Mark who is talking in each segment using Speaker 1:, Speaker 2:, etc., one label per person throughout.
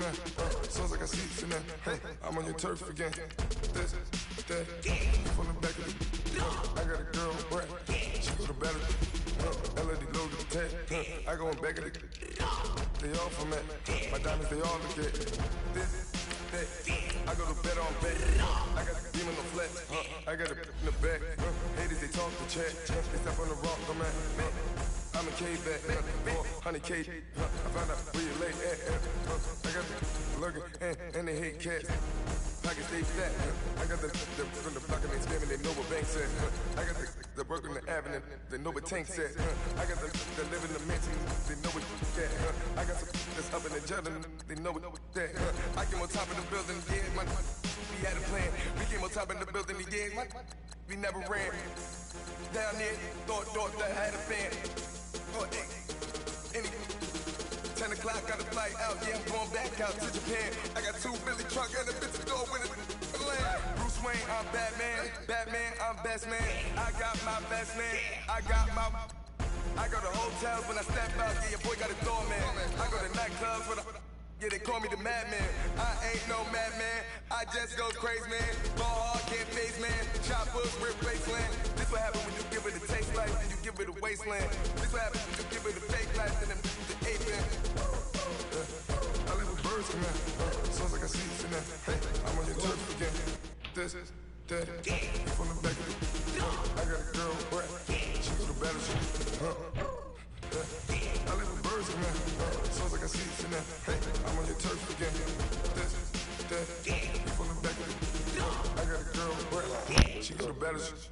Speaker 1: man. Sounds like I see it in there. Hey, I'm on your turf again. This, that, from the back of the. I got a girl, Brett. She go to battle. LED loaded the tag. I go in back of the. They all from that. My diamonds, they all look at. This, that. I go to bed on bed. I got the demon on flex. I got it in the back. Haters, they talk to chat. They step on the rock, come at me. I'm a K-back, 400K. I found out where you lay at. I got the lurking and they hate cats. Pockets stay fat. I got the from the block and they scamming, they know what bank said. I got the work on the avenue, they know what tank said. I got the live in the mansion, they know what that. I got some that's up in the jungle, they know what that. I came on top of the building, yeah, my we had a plan. We came on top of the building, yeah, we never ran. Down there, thought that had a fan. 10 o'clock, got a flight out, yeah, I'm going back out to Japan. I got 2 Billy truck and a bitch door with it. Bruce Wayne, I'm Batman. Batman, I'm best man. I got my best man. I go to hotels when I step out, yeah, your boy got a doorman. I go to nightclubs when yeah, they call me the madman. I ain't no madman. I just go crazy, man. Ball hard, can't face, man. Choppers, rip wasteland. This what happens when you give it a taste life and you give it a wasteland. This what happens when you give it a fake life and then the ape man. I live with birds, man. Sounds like I see it in there. Hey, I'm on your turf again. This, that, from the back of the. I got a girl, Brett. She go to battle shit. I live with birds, man. Sounds like I see it in there. Hey, I'm on your turf again. This, that, from the back of the. I got a girl, Brett. She go to battle shit.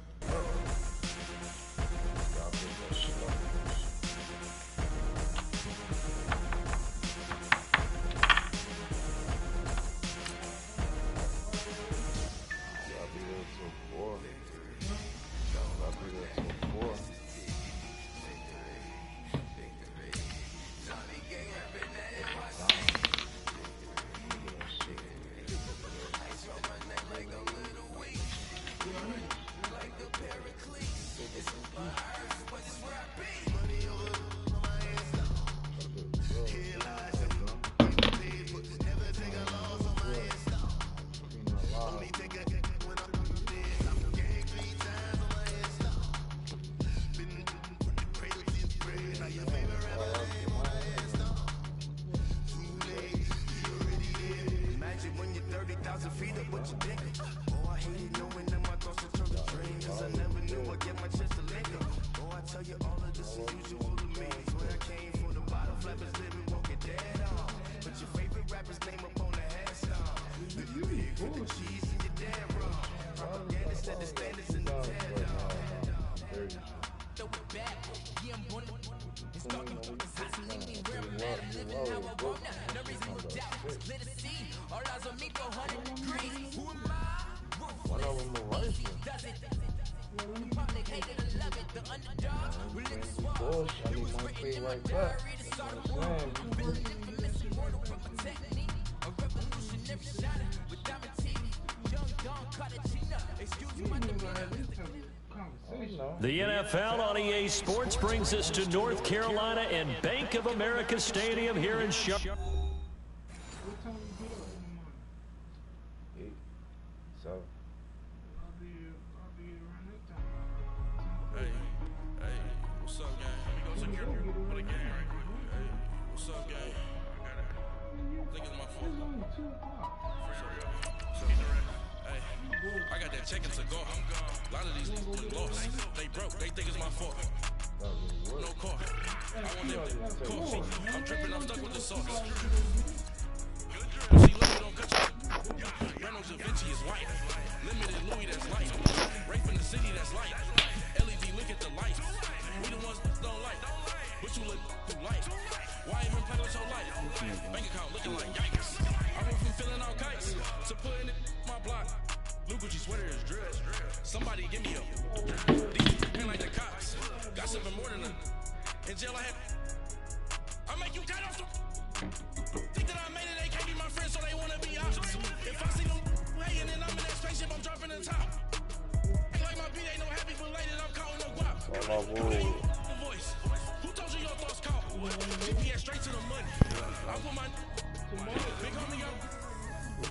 Speaker 2: The NFL on EA Sports brings us to North Carolina and Bank of America Stadium here in Charlotte.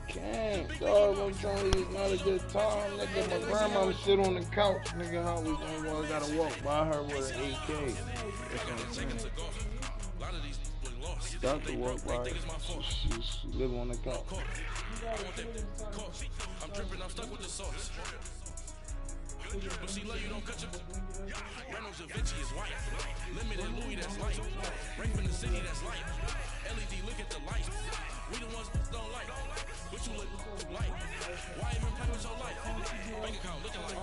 Speaker 3: Can't, dog. I'm telling you, it's not a good time. Nigga, my grandma sit on the couch. Nigga, how we gonna gotta walk by her with an AK? That's what I'm saying. Got to walk by her. She live on the couch. I'm dripping, I'm stuck with the sauce. But she love you, don't cut your Reynolds Da Vinci is white. Limited Louis, that's light. Right from the city, that's light. LED, look at the light. We the ones don't like. What you look like? Why even play with your life? Bank account looking like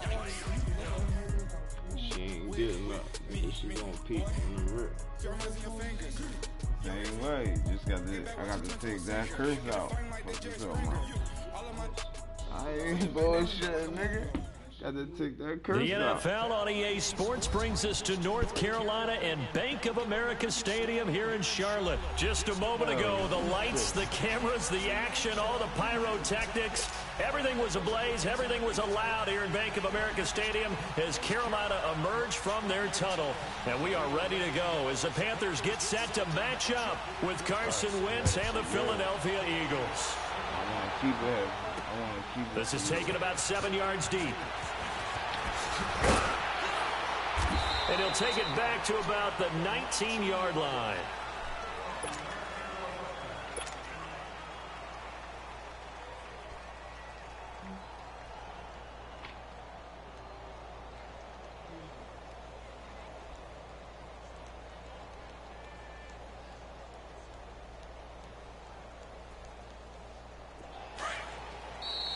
Speaker 3: she ain't getting up. Maybe she gonna peek in the rip.
Speaker 4: Same way. Just got to. I got to take that curse out. Fuck this up, man. I ain't bullshit, nigga. Got to take that curse
Speaker 2: The NFL on EA Sports brings us to North Carolina and Bank of America Stadium here in Charlotte. Just a moment ago, the lights, the cameras, the action, all the pyrotechnics, everything was ablaze, everything was allowed here in Bank of America Stadium as Carolina emerged from their tunnel. And we are ready to go as the Panthers get set to match up with Carson Wentz and the Philadelphia Eagles.
Speaker 4: I want to keep it.
Speaker 2: This is taken about 7 yards deep. And he'll take it back to about the 19-yard line.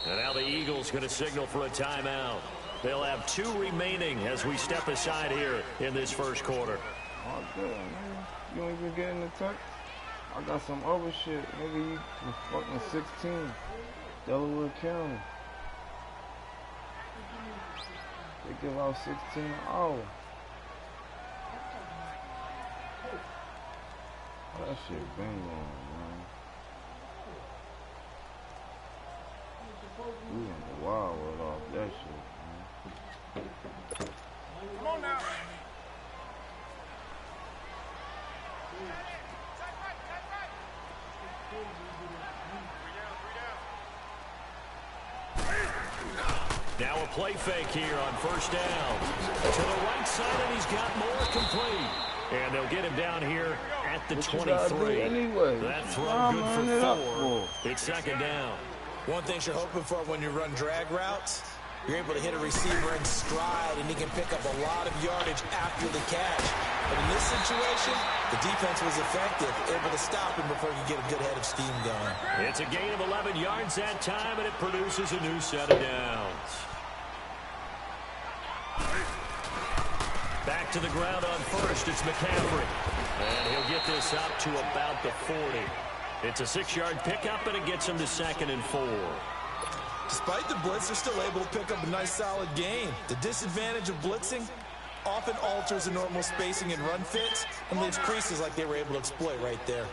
Speaker 2: And now the Eagles going to signal for a timeout. They'll have 2 remaining as we step aside here in this first quarter.
Speaker 4: Oh, good, man. You ain't even getting the touch? I got some other shit. Nigga, you fucking 16. Delaware County. They give out 16 an hour. Oh, that shit been on, man. We in the wild world off that shit, man. Come on now.
Speaker 2: Now a play fake here on first down. To the right side, and he's got more complete. And they'll get him down here at the 23.
Speaker 4: Anyway?
Speaker 2: That throw good for 4. It's second down.
Speaker 5: One thing you're hoping for when you run drag routes, you're able to hit a receiver in stride, and he can pick up a lot of yardage after the catch. But in this situation, the defense was effective, able to stop him before you get a good head of steam going.
Speaker 2: It's a gain of 11 yards that time, and it produces a new set of downs. Back to the ground on first, it's McCaffrey. And he'll get this up to about the 40. It's a 6-yard pickup, and it gets him to 2nd and 4.
Speaker 5: Despite the blitz, they're still able to pick up a nice, solid gain. The disadvantage of blitzing often alters the normal spacing and run fits and leaves creases like they were able to exploit right there.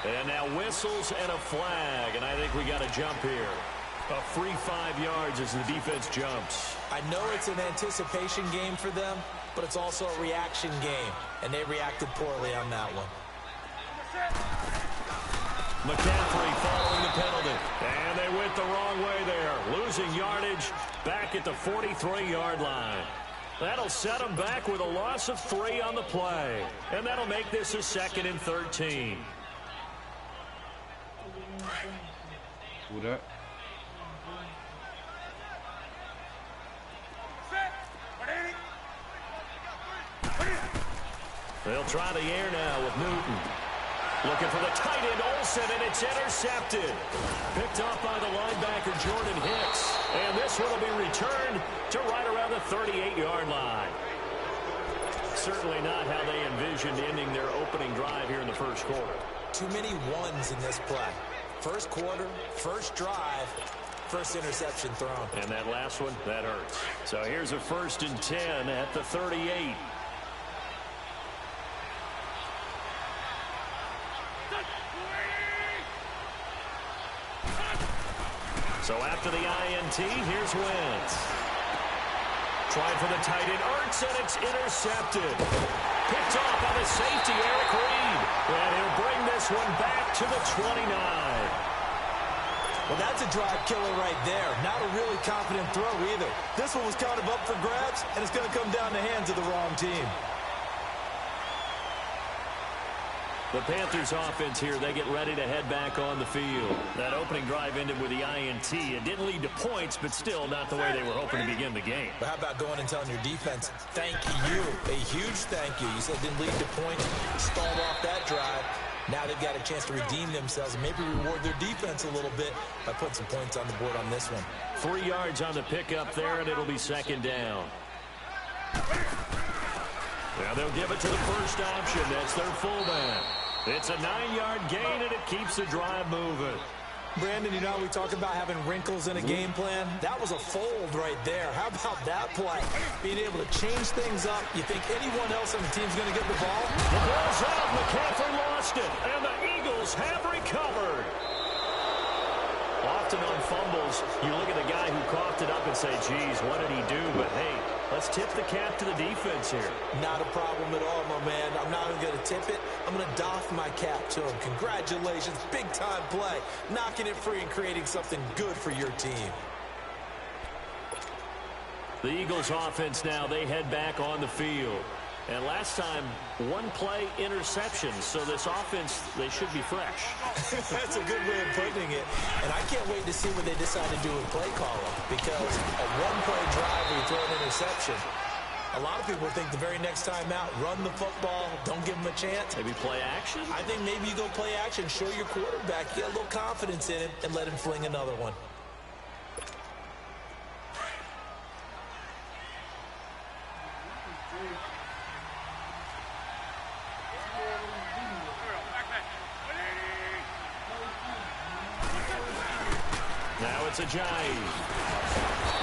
Speaker 2: And now whistles and a flag, and I think we got a jump here. A free 5 yards as the defense jumps.
Speaker 5: I know it's an anticipation game for them, but it's also a reaction game, and they reacted poorly on that one.
Speaker 2: McCaffrey following the penalty, and they went the wrong way there, losing yardage back at the 43-yard line. That'll set them back with a loss of 3 on the play, and that'll make this a 2nd and 13.
Speaker 4: Who that?
Speaker 2: They'll try the air now with Newton. Looking for the tight end, Olsen, and it's intercepted. Picked off by the linebacker, Jordan Hicks. And this one will be returned to right around the 38-yard line. Certainly not how they envisioned ending their opening drive here in the first quarter.
Speaker 5: Too many ones in this play. First quarter, first drive, first interception thrown.
Speaker 2: And that last one, that hurts. So here's a 1st and 10 at the 38. So after the INT, here's Wentz. Trying for the tight end, Ertz, and it's intercepted. Picked off by the safety, Eric Reed. And he'll bring this one back to the 29.
Speaker 5: Well, that's a drive killer right there. Not a really confident throw either. This one was kind of up for grabs, and it's going to come down the hands of the wrong team.
Speaker 2: The Panthers offense here, they get ready to head back on the field. That opening drive ended with the INT. It didn't lead to points, but still not the way they were hoping to begin the game.
Speaker 5: But how about going and telling your defense, thank you, a huge thank you. You said it didn't lead to points, stalled off that drive. Now they've got a chance to redeem themselves and maybe reward their defense a little bit by putting some points on the board on this one.
Speaker 2: 3 yards on the pickup there, and it'll be second down. Now they'll give it to the first option. That's their fullback. It's a 9-yard gain, and it keeps the drive moving.
Speaker 5: Brandon, you know how we talk about having wrinkles in a game plan? That was a fold right there. How about that play? Being able to change things up. You think anyone else on the team's going to get the ball?
Speaker 2: The ball's out. McCaffrey lost it, and the Eagles have recovered. Often on fumbles, you look at the guy who coughed it up and say, geez, what did he do? But, hey, let's tip the cap to the defense here.
Speaker 5: Not a problem at all, my man. I'm not even going to tip it. I'm going to doff my cap to him. Congratulations. Big-time play. Knocking it free and creating something good for your team.
Speaker 2: The Eagles offense now, they head back on the field. And last time, 1 play interception. So this offense, they should be fresh.
Speaker 5: That's a good way of putting it. And I can't wait to see what they decide to do with play calling. Because a 1-play drive where you throw an interception, a lot of people think the very next time out, run the football, don't give them a chance.
Speaker 2: Maybe play action?
Speaker 5: I think maybe you go play action, show your quarterback, get a little confidence in him, and let him fling another one.
Speaker 2: Now it's Ajayi.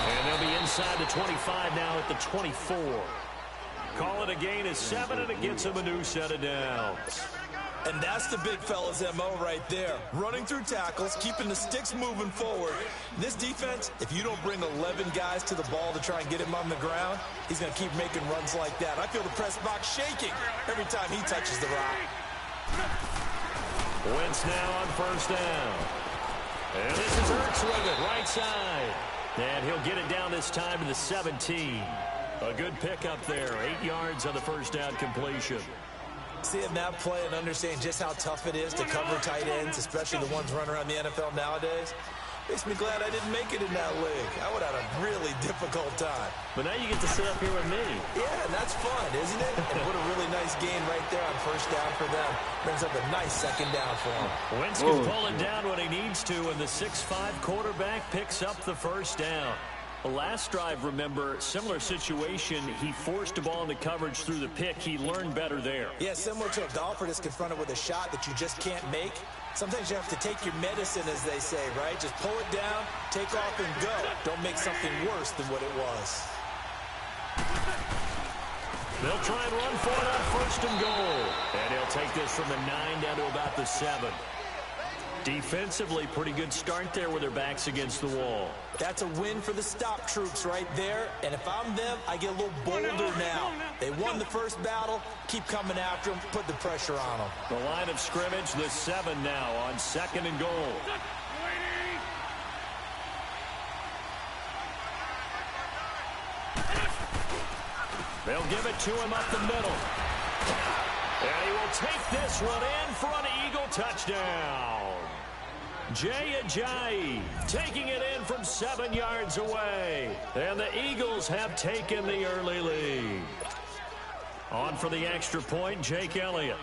Speaker 2: And they'll be inside the 25 now at the 24. Call it a gain of 7, and it gets them a new set of downs.
Speaker 5: And that's the big fella's MO right there. Running through tackles, keeping the sticks moving forward. This defense, if you don't bring 11 guys to the ball to try and get him on the ground, he's going to keep making runs like that. I feel the press box shaking every time he touches the rock.
Speaker 2: Wentz now on first down. And this is Ertz with it, right side. And he'll get it down this time to the 17. A good pickup there, 8 yards on the first down completion.
Speaker 5: Seeing that play and understanding just how tough it is to cover tight ends, especially the ones running around the NFL nowadays, makes me glad I didn't make it in that league. I would have had a really difficult time.
Speaker 2: But now you get to sit up here with me.
Speaker 5: Yeah, and that's fun, isn't it? And what a really nice gain right there on first down for them. Brings up a nice second down for them.
Speaker 2: Wentz can pull it down when he needs to, and the 6'5" quarterback picks up the first down. The last drive, remember, similar situation. He forced the ball into coverage through the pick. He learned better there.
Speaker 5: Yeah, similar to a golfer that's confronted with a shot that you just can't make. Sometimes you have to take your medicine, as they say, right? Just pull it down, take off, and go. Don't make something worse than what it was.
Speaker 2: They'll try and run for it on first and goal. And he'll take this from the 9 down to about the 7. Defensively, pretty good start there with their backs against the wall.
Speaker 5: That's a win for the stop troops right there. And if I'm them, I get a little bolder now. They won the first battle. Keep coming after them. Put the pressure on them.
Speaker 2: The line of scrimmage, the 7 now on second and goal. They'll give it to him up the middle. And he will take this one in for an Eagle touchdown. Jay Ajayi taking it in from 7 yards away. And the Eagles have taken the early lead. On for the extra point, Jake Elliott.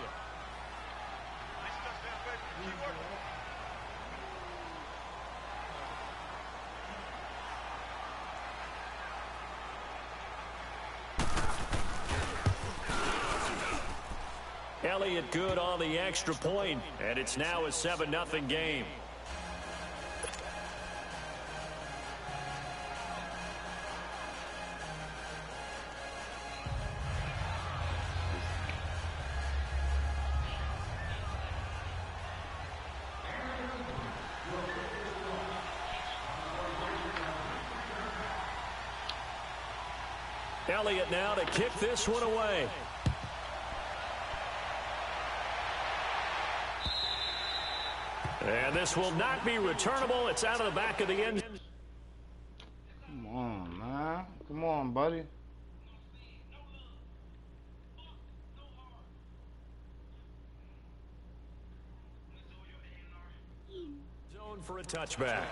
Speaker 2: Elliott good on the extra point, and it's now a 7-0 game. Elliott now to kick this one away. And this will not be returnable. It's out of the back of the end.
Speaker 4: Come on, man. Come on, buddy.
Speaker 2: Zone for a touchback.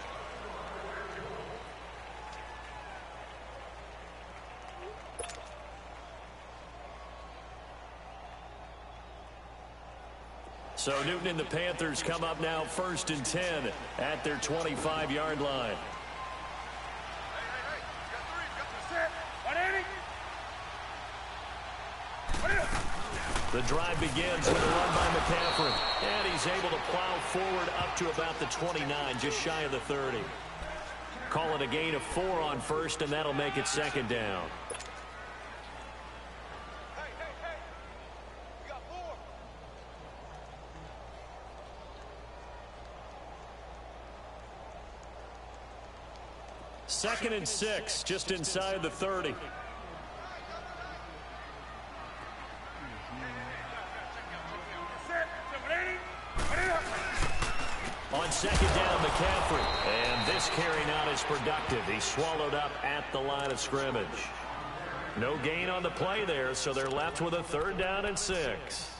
Speaker 2: So Newton and the Panthers come up now 1st and 10 at their 25-yard line. The drive begins with a run by McCaffrey. And he's able to plow forward up to about the 29, just shy of the 30. Call it a gain of 4 on first, and that'll make it 2nd down. Second and 6, just inside the 30. On 2nd down, McCaffrey. And this carry not as productive. He's swallowed up at the line of scrimmage. No gain on the play there, so they're left with a 3rd down and 6.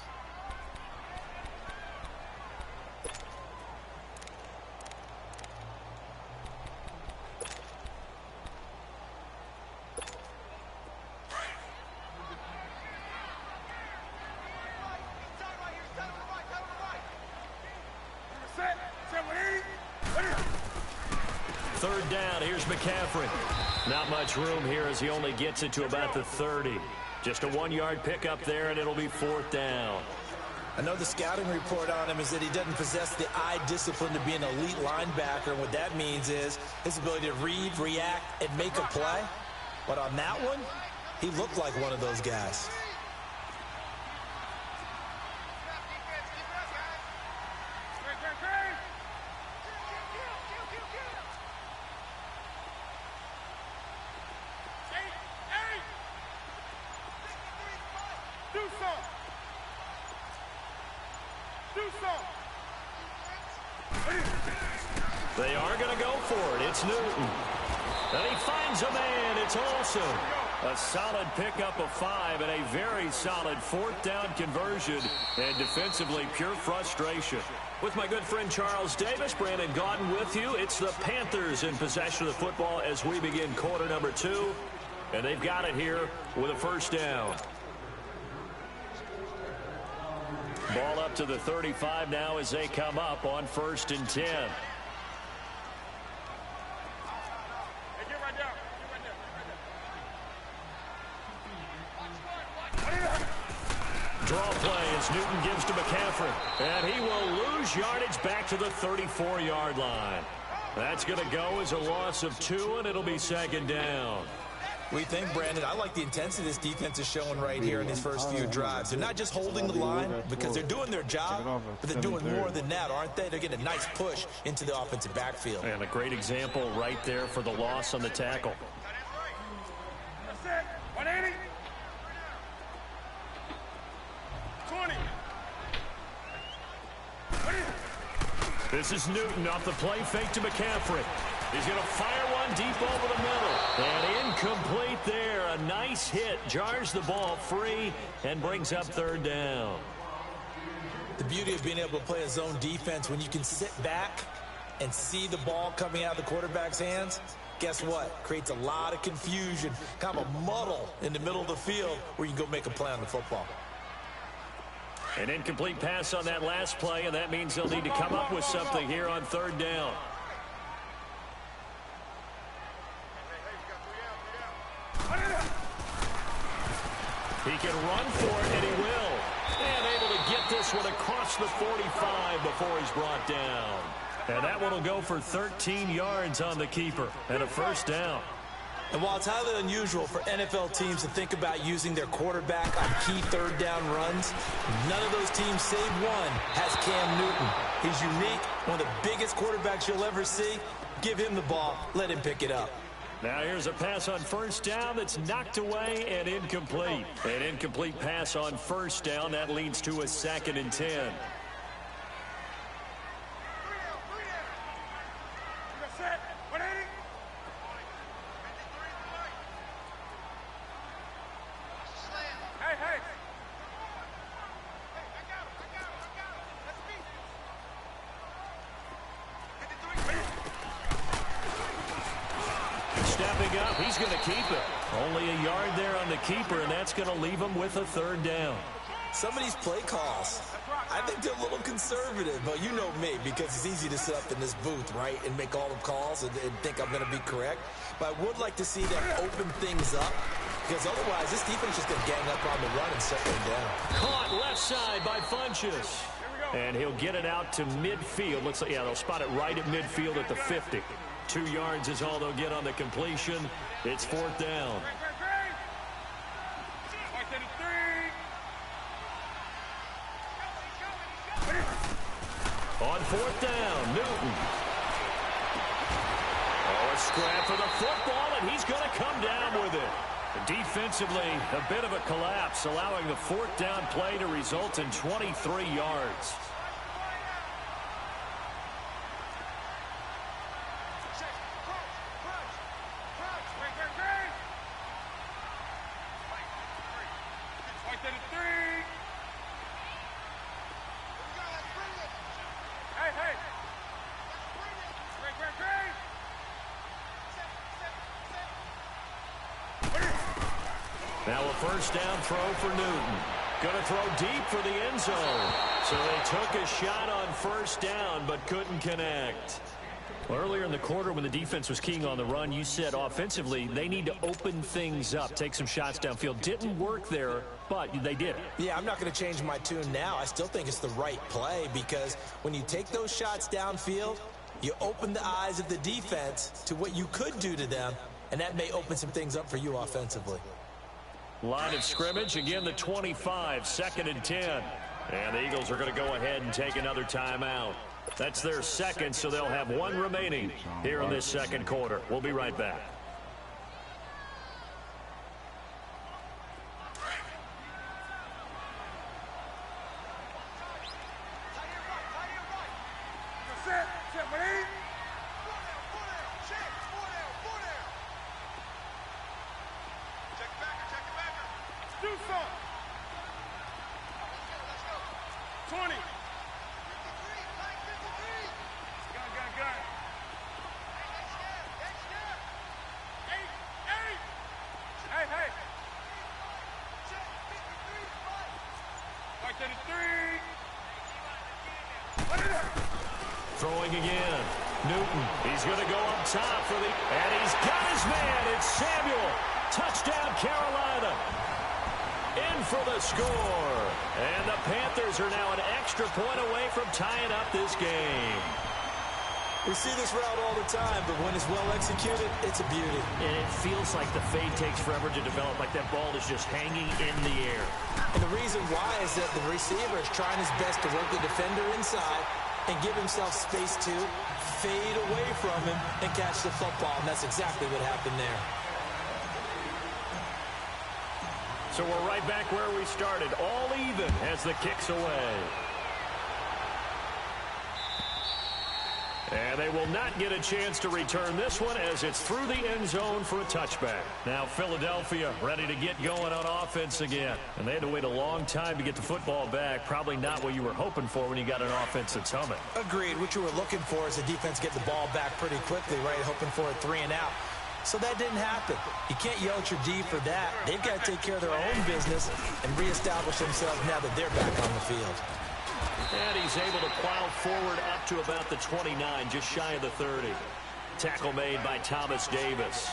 Speaker 2: McCaffrey. Not much room here as he only gets it to about the 30. Just a 1-yard pickup there, and it'll be 4th down.
Speaker 5: I know the scouting report on him is that he doesn't possess the eye discipline to be an elite linebacker. And what that means is his ability to read, react, and make a play. But on that one, he looked like one of those guys.
Speaker 2: They are going to go for it. It's Newton. And he finds a man. It's Olsen. A solid pickup of 5 and a very solid 4th down conversion. And defensively, pure frustration. With my good friend Charles Davis, Brandon Gaudin with you. It's the Panthers in possession of the football as we begin quarter number 2. And they've got it here with a 1st down. Ball up to the 35 now as they come up on 1st and 10. Draw play as Newton gives to McCaffrey. And he will lose yardage back to the 34-yard line. That's going to go as a loss of 2, and it'll be 2nd down.
Speaker 5: We think, Brandon, I like the intensity this defense is showing right here in these first few drives. They're not just holding the line because they're doing their job, but they're doing more than that, aren't they? They're getting a nice push into the offensive backfield.
Speaker 2: And a great example right there for the loss on the tackle.
Speaker 1: That's it. 180. 20.
Speaker 2: This is Newton off the play fake to McCaffrey. He's going to fire one deep over the middle. And incomplete there. A nice hit. Jars the ball free and brings up 3rd down.
Speaker 5: The beauty of being able to play a zone defense when you can sit back and see the ball coming out of the quarterback's hands, guess what? Creates a lot of confusion, kind of a muddle in the middle of the field where you can go make a play on the football.
Speaker 2: An incomplete pass on that last play, and that means they'll need to come up with something here on 3rd down. He can run for it, and he will. And able to get this one across the 45 before he's brought down. And that one will go for 13 yards on the keeper and a 1st down.
Speaker 5: And while it's highly unusual for NFL teams to think about using their quarterback on key 3rd down runs, none of those teams, save one, has Cam Newton. He's unique, one of the biggest quarterbacks you'll ever see. Give him the ball. Let him pick it up.
Speaker 2: Now here's a pass on first down that's knocked away and incomplete. An incomplete pass on first down. That leads to a 2nd and 10. Stepping up, he's going to keep it. Only a yard there on the keeper, and that's going to leave him with a 3rd down.
Speaker 5: Some of these play calls, I think they're a little conservative, but you know me, because it's easy to sit up in this booth, right, and make all the calls and think I'm going to be correct. But I would like to see them open things up, because otherwise this defense is just going to gang up on the run and set them down.
Speaker 2: Caught left side by Funchess. And he'll get it out to midfield. Looks like, yeah, they'll spot it right at midfield at the 50. 2 yards is all they'll get on the completion. It's 4th down. On 4th down, Newton. Oh, a scrap for the football, and he's going to come down with it. Defensively, a bit of a collapse, allowing the 4th down play to result in 23 yards. Now a 1st down throw for Newton. Going to throw deep for the end zone. So they took a shot on 1st down but couldn't connect. Well, earlier in the quarter when the defense was keying on the run, you said offensively they need to open things up, take some shots downfield. Didn't work there, but they did it.
Speaker 5: Yeah, I'm not going to change my tune now. I still think it's the right play because when you take those shots downfield, you open the eyes of the defense to what you could do to them, and that may open some things up for you offensively.
Speaker 2: Line of scrimmage, again the 25, 2nd and 10. And the Eagles are going to go ahead and take another timeout. That's their 2nd, so they'll have 1 remaining here in this 2nd quarter. We'll be right back. Throwing again. Newton. He's going to go up top for the... And he's got his man. It's Samuel. Touchdown, Carolina. In for the score. And the Panthers are now an extra point away from tying up this game.
Speaker 5: We see this route all the time, but when it's well executed, it's a beauty.
Speaker 2: And it feels like the fade takes forever to develop, like that ball is just hanging in the air.
Speaker 5: And the reason why is that the receiver is trying his best to work the defender inside and give himself space to fade away from him and catch the football, and that's exactly what happened there.
Speaker 2: So we're right back where we started, all even as the kick's away. And they will not get a chance to return this one as it's through the end zone for a touchback. Now Philadelphia ready to get going on offense again. And they had to wait a long time to get the football back. Probably not what you were hoping for when you got an offense that's humming.
Speaker 5: Agreed. What you were looking for is the defense get the ball back pretty quickly, right? Hoping for a 3 and out. So that didn't happen. You can't yell at your D for that. They've got to take care of their own business and reestablish themselves now that they're back on the field.
Speaker 2: And he's able to plow forward up to about the 29, just shy of the 30. Tackle made by Thomas Davis.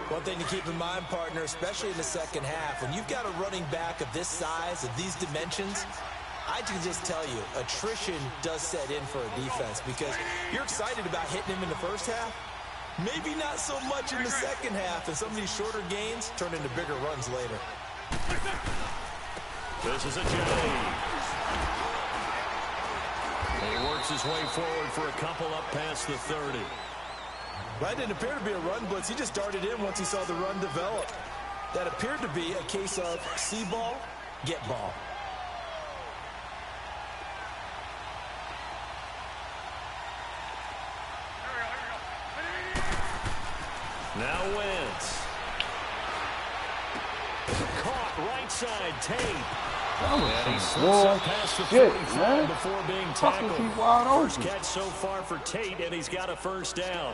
Speaker 5: One thing to keep in mind, partner, especially in the second half, when you've got a running back of this size, of these dimensions, I can just tell you, attrition does set in for a defense because you're excited about hitting him in the first half. Maybe not so much in the second half, and some of these shorter gains turn into bigger runs later.
Speaker 2: This is a J. He works his way forward for a couple up past the 30.
Speaker 5: Well, that didn't appear to be a run blitz. He just darted in once he saw the run develop. That appeared to be a case of see ball, get ball.
Speaker 2: Now Wentz. Caught right side, Tate.
Speaker 4: That was some bullshit, man.
Speaker 2: Before being
Speaker 4: Fucking
Speaker 2: tackled.
Speaker 4: keep wide open.
Speaker 2: First catch so far for Tate, and he's got a first down.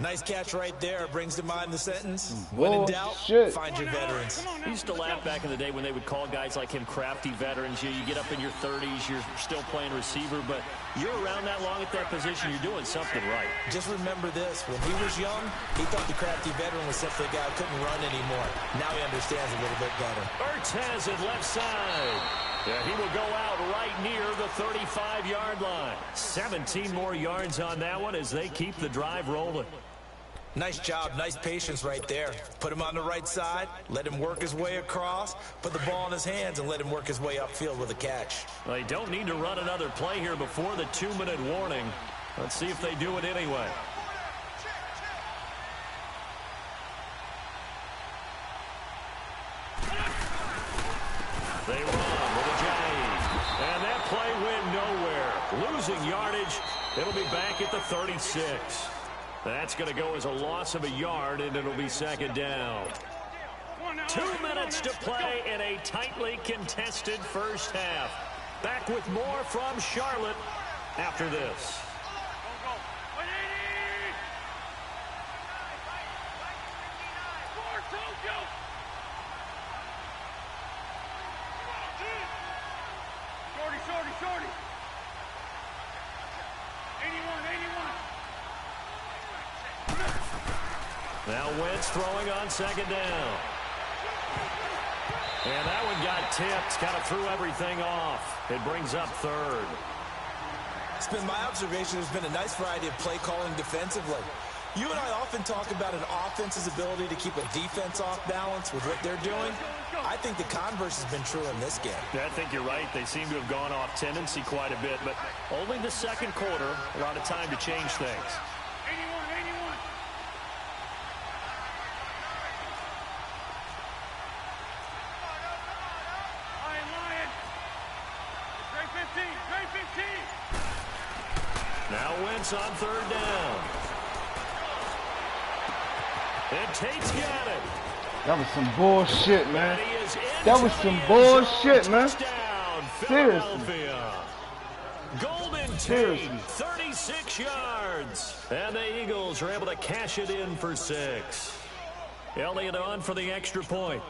Speaker 5: Nice catch right there. Brings to mind the sentence,
Speaker 4: Bullshit.
Speaker 5: when in doubt, find your veterans.
Speaker 2: I used to laugh back in the day when they would call guys like him crafty veterans. You get up in your 30s, you're still playing receiver, but you're around that long at that position, you're doing something right.
Speaker 5: Just remember this. When he was young, he thought the crafty veteran was simply a guy who couldn't run anymore. Now he understands a little bit better.
Speaker 2: Ertz has it left side. Yeah, he will go out right near the 35-yard line. 17 more yards on that one as they keep the drive rolling.
Speaker 5: Nice job, nice patience right there. Put him on the right side, let him work his way across, put the ball in his hands, and let him work his way upfield with a catch.
Speaker 2: They don't need to run another play here before the 2-minute warning. Let's see if they do it anyway. They run with a jag. And that play went nowhere. Losing yardage. It'll be back at the 36. That's going to go as a loss of a yard, and it'll be second down. 2 minutes to play in a tightly contested first half. Back with more from Charlotte after this.
Speaker 6: Shorty. 81.
Speaker 2: Now Wentz throwing on second down. And that one got tipped. Kind of threw everything off. It brings up third.
Speaker 5: It's been my observation there's been a nice variety of play calling defensively. You and I often talk about an offense's ability to keep a defense off balance with what they're doing. I think the converse has been true in this game.
Speaker 2: Yeah, I think you're right. They seem to have gone off tendency quite a bit, but only the second quarter, a lot of time to change things.
Speaker 6: 81. Lion. Great 15.
Speaker 2: Now Wentz on third down. And Tate's got it.
Speaker 4: That was some bullshit, man.
Speaker 2: And he is
Speaker 4: That was some bullshit, man.
Speaker 2: Touchdown,
Speaker 4: Seriously.
Speaker 2: Philadelphia. Golden Tate,
Speaker 4: Seriously.
Speaker 2: 36 yards. And the Eagles are able to cash it in for 6. Elliott on for the extra point.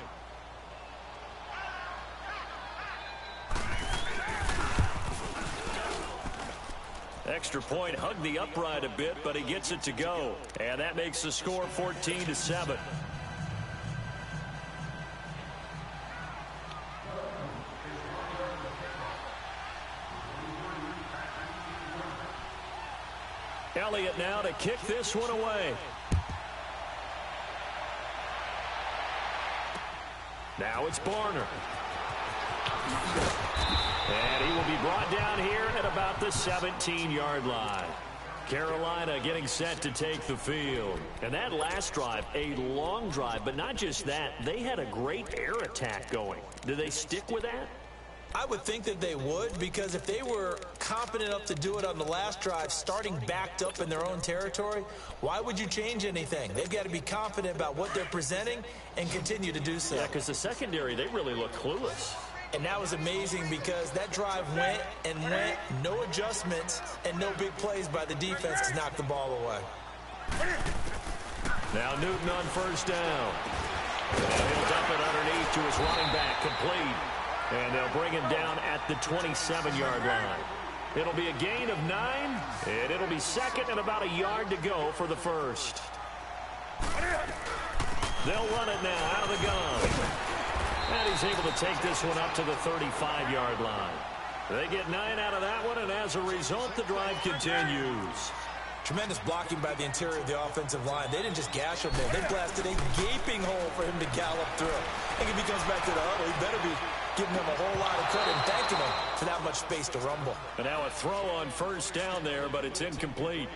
Speaker 2: Extra point hugged the upright a bit, but he gets it to go. And that makes the score 14-7. Elliott now to kick this one away. Now it's Barner. And he will be brought down here at about the 17-yard line. Carolina getting set to take the field. And that last drive, a long drive, but not just that. They had a great air attack going. Do they stick with that?
Speaker 5: I would think that they would, because if they were competent enough to do it on the last drive, starting backed up in their own territory, why would you change anything? They've got to be confident about what they're presenting and continue to do so.
Speaker 2: Yeah, because the secondary, they really look clueless.
Speaker 5: And that was amazing because that drive went, no adjustments, and no big plays by the defense to knock the ball away.
Speaker 2: Now Newton on first down. And he'll dump it underneath to his running back, complete. And they'll bring him down at the 27-yard line. It'll be a gain of 9, and it'll be second and about a yard to go for the first. They'll run it now out of the gun. And he's able to take this one up to the 35-yard line. They get 9 out of that one, and as a result, the drive continues.
Speaker 5: Tremendous blocking by the interior of the offensive line. They didn't just gash him there. They blasted a gaping hole for him to gallop through. I think if he comes back to the huddle, he better be giving them a whole lot of credit and thanking them for that much space to rumble.
Speaker 2: And now a throw on first down there, but it's incomplete.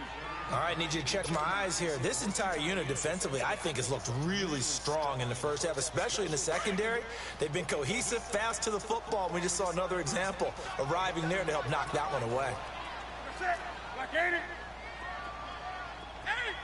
Speaker 5: All right, need you to check my eyes here. This entire unit defensively, I think, has looked really strong in the first half, especially in the secondary. They've been cohesive, fast to the football. We just saw another example arriving there to help knock that one away.
Speaker 6: That's it. Like 80. 80. Hey.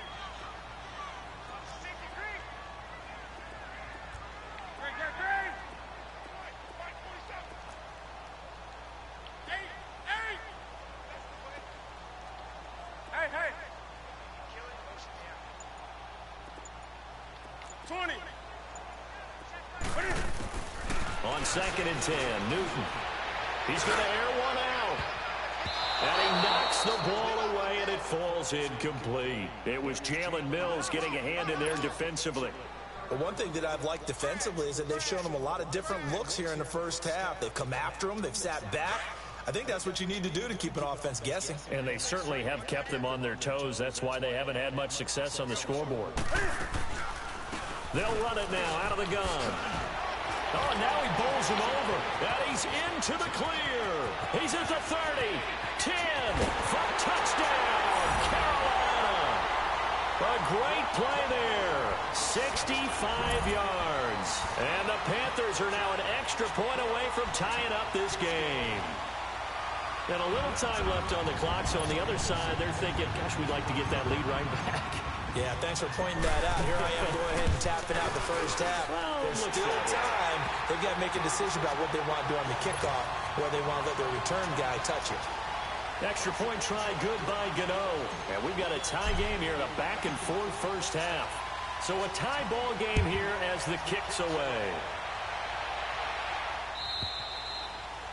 Speaker 6: 20.
Speaker 2: On 2nd and 10, Newton. He's going to air one out. And he knocks the ball away, and it falls incomplete. It was Jalen Mills getting a hand in there defensively.
Speaker 5: Well, one thing that I've liked defensively is that they've shown them a lot of different looks here in the first half. They've come after them. They've sat back. I think that's what you need to do to keep an offense guessing.
Speaker 2: And they certainly have kept them on their toes. That's why they haven't had much success on the scoreboard. They'll run it now out of the gun. Oh, now he bowls him over. And he's into the clear. He's at the 30, 10, for touchdown, Carolina. A great play there. 65 yards. And the Panthers are now an extra point away from tying up this game. And a little time left on the clock, so on the other side, they're thinking, gosh, we'd like to get that lead right back.
Speaker 5: Yeah, thanks for pointing that out. Here I am going ahead and tapping out the first half.
Speaker 2: Well,
Speaker 5: there's still time. They've got to make a decision about what they want to do on the kickoff, where they want to let their return guy touch it.
Speaker 2: Extra point try, good by Gano. And we've got a tie game here in a back-and-forth first half. So a tie ball game here as the kick's away.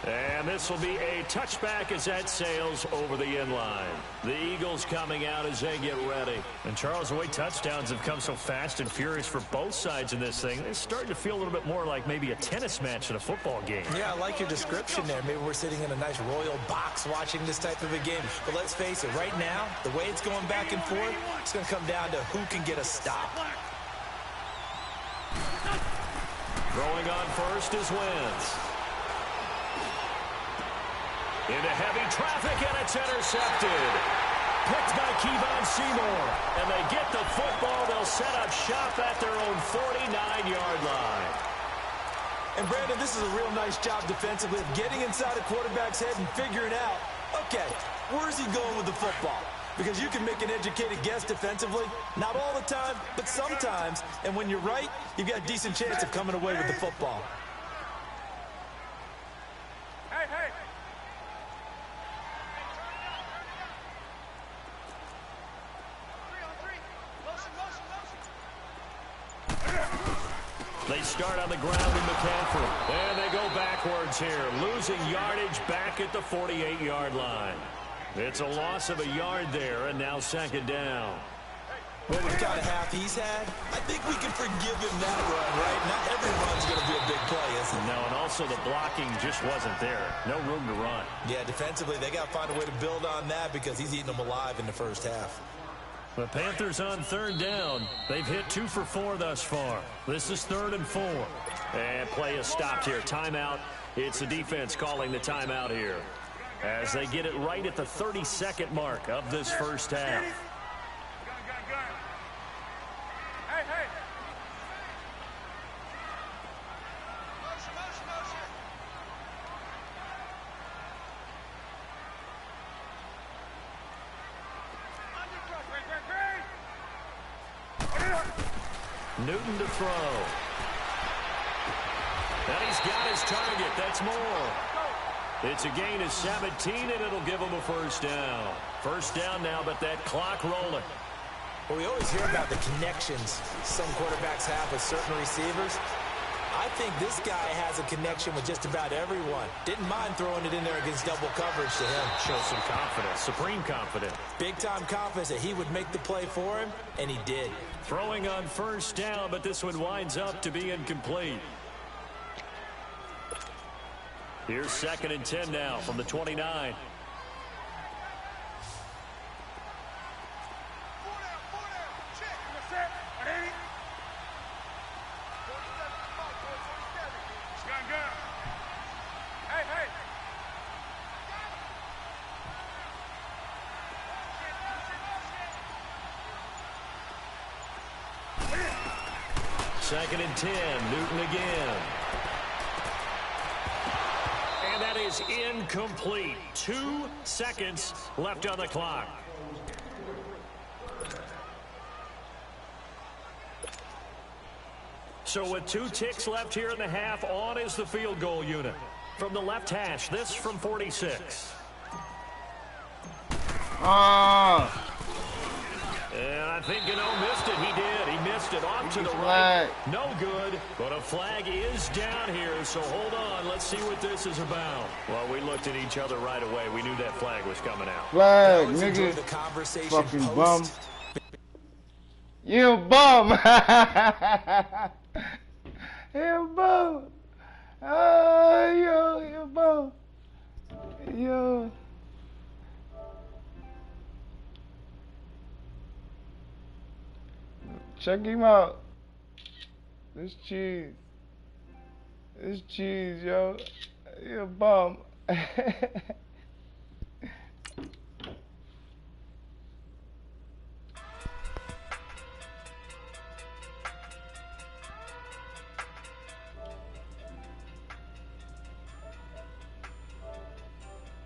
Speaker 2: And this will be a touchback as that sails over the end line. The Eagles coming out as they get ready. And Charles, the way touchdowns have come so fast and furious for both sides in this thing, it's starting to feel a little bit more like maybe a tennis match in a football game.
Speaker 5: Yeah, I like your description there. Maybe we're sitting in a nice royal box watching this type of a game. But let's face it, right now, the way it's going back and forth, it's going to come down to who can get a stop.
Speaker 2: Throwing on first is Wentz. Into heavy traffic, and it's intercepted. Picked by Kevon Seymour. And they get the football. They'll set up shop at their own 49-yard line.
Speaker 5: And, Brandon, this is a real nice job defensively of getting inside a quarterback's head and figuring out, okay, where's he going with the football? Because you can make an educated guess defensively. Not all the time, but sometimes. And when you're right, you've got a decent chance of coming away with the football.
Speaker 6: Hey.
Speaker 2: They start on the ground in McCaffrey. And they go backwards here, losing yardage back at the 48-yard line. It's a loss of a yard there, and now second down.
Speaker 5: Well, with the kind of half he's had, I think we can forgive him that run, right? Not every run's going to be a big play, is it?
Speaker 2: No, and also the blocking just wasn't there. No room to run.
Speaker 5: Yeah, defensively, they got to find a way to build on that because he's eating them alive in the first half.
Speaker 2: The Panthers on third down. They've hit 2 for 4 thus far. This is 3rd and 4. And play is stopped here. Timeout. It's the defense calling the timeout here as they get it right at the 32nd mark of this first half.
Speaker 6: Gun. Hey.
Speaker 2: Newton to throw. And he's got his target. That's more. It's a gain of 17, and it'll give him a first down. First down now, but that clock rolling.
Speaker 5: Well, we always hear about the connections some quarterbacks have with certain receivers. I think this guy has a connection with just about everyone. Didn't mind throwing it in there against double coverage to him.
Speaker 2: Shows some confidence, supreme confidence.
Speaker 5: Big-time confidence that he would make the play for him, and he did.
Speaker 2: Throwing on first down, but this one winds up to be incomplete. Here's 2nd and 10 now from the 29. 2nd and 10. Newton again. And that is incomplete. 2 seconds left on the clock. So with 2 ticks left here in the half, on is the field goal unit. From the left hash, this from 46. And I think Gano missed it. He did. He missed it off to the right. No good. But a flag is down here, so hold on. Let's see what this is about. Well, we looked at each other right away. We knew that flag was coming out.
Speaker 4: Flag, nigga.
Speaker 5: The conversation
Speaker 4: fucking
Speaker 5: post.
Speaker 4: bum. You a bum. You a bum. Oh, you a bum. Yo. Check him out. This cheese. This cheese, yo. You a bum.